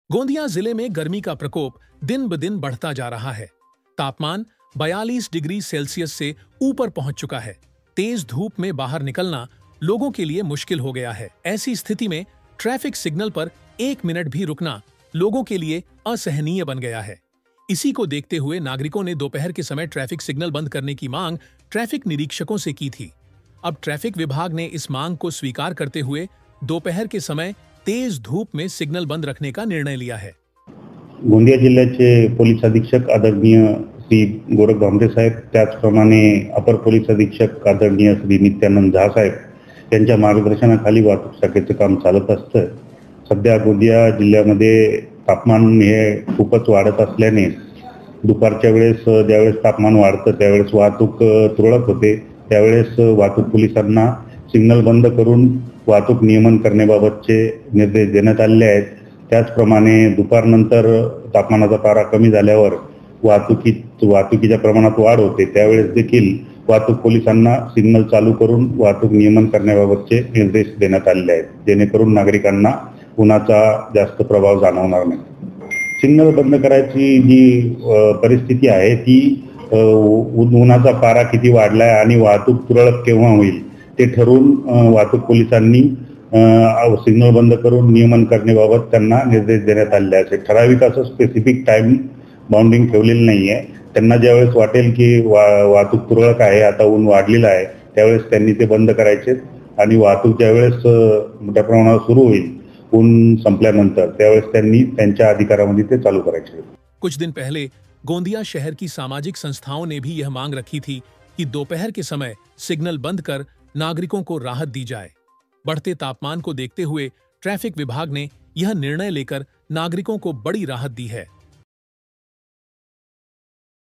गोंदिया जिले में गर्मी का प्रकोप दिन ब दिन बढ़ता जा रहा है। तापमान 42 डिग्री सेल्सियस से ऊपर पहुंच चुका है। तेज धूप में बाहर निकलना लोगों के लिए मुश्किल हो गया है। ऐसी स्थिति में ट्रैफिक सिग्नल पर 1 मिनट भी रुकना लोगों के लिए असहनीय बन गया है। इसी को देखते हुए नागरिकों ने दोपहर के समय ट्रैफिक सिग्नल बंद करने की मांग ट्रैफिक निरीक्षकों से की थी। अब ट्रैफिक विभाग ने इस मांग को स्वीकार करते हुए दोपहर के समय तेज धूप में सिग्नल बंद रखने का निर्णय लिया है। गोंदिया जिल्ह्याचे पोलीस अधीक्षक आदरणीय श्री गोरख भामरे साहेब, त्याचप्रमाणे अपर पोलीस अधीक्षक आदरणीय श्री नित्यानंद झा साहेब यांच्या मार्गदर्शनाखाली वाहतूक शाखेचे काम चालत असतं। सध्या गोंदिया जिल्ह्यामध्ये तापमान हे खूपच वाढत असल्याने दुपारच्या वेळेस ज्यावेळेस तापमान वाढतं त्यावेळेस वाहतूक तुरळक होते। त्यावेळेस वाहतूक पोलिसांना सिग्नल बंद करून वाहतूक नियमन करण्याबाबतचे निर्देश देण्यात आले आहेत। त्याचप्रमाणे दुपारनंतर तापमानाचा पारा कमी झाल्यावर वाहतुकीच्या प्रमाणात वाढ होते, त्यावेळेस देखील वाहतूक पोलिसांना सिग्नल चालू करून वाहतूक नियमन करण्याबाबतचे निर्देश देण्यात आले आहेत, जेणेकरून नागरिकांना उन्हाचा जास्त प्रभाव जाणवणार नाही। सिग्नल बंद करायची जी परिस्थिती आहे ती उन्हाचा पारा किती वाढलाय आणि वाहतूक तुरळक केव्हा होईल ते ठरवून वाहतूक पोलिसांनी सिग्नल बंद करून नियमन करण्याबाबत त्यांना निर्देश देण्यात आले आहेत। ठराविक असं स्पेसिफिक टाइम बाउंडिंग ठेवलेलं नाहीये। त्यांना ज्यावेळेस वाटेल की वाहतूक तुरळक आहे, आता ऊन वाढलेलं आहे, त्यावेळेस त्यांनी ते बंद करायचे आणि वाहतूक ज्यावेळेस मोठ्या प्रमाणावर सुरू होईल ऊन संपल्यानंतर त्यावेळेस त्यांनी त्यांच्या अधिकारामध्ये ते चालू करायचे। कुछ दिन पहले गोंदिया शहर की सामाजिक संस्थाओं ने भी यह मांग रखी थी कि दोपहर के समय सिग्नल बंद कर नागरिकों को राहत दी जाए। बढ़ते तापमान को देखते हुए ट्रैफिक विभाग ने यह निर्णय लेकर नागरिकों को बड़ी राहत दी है।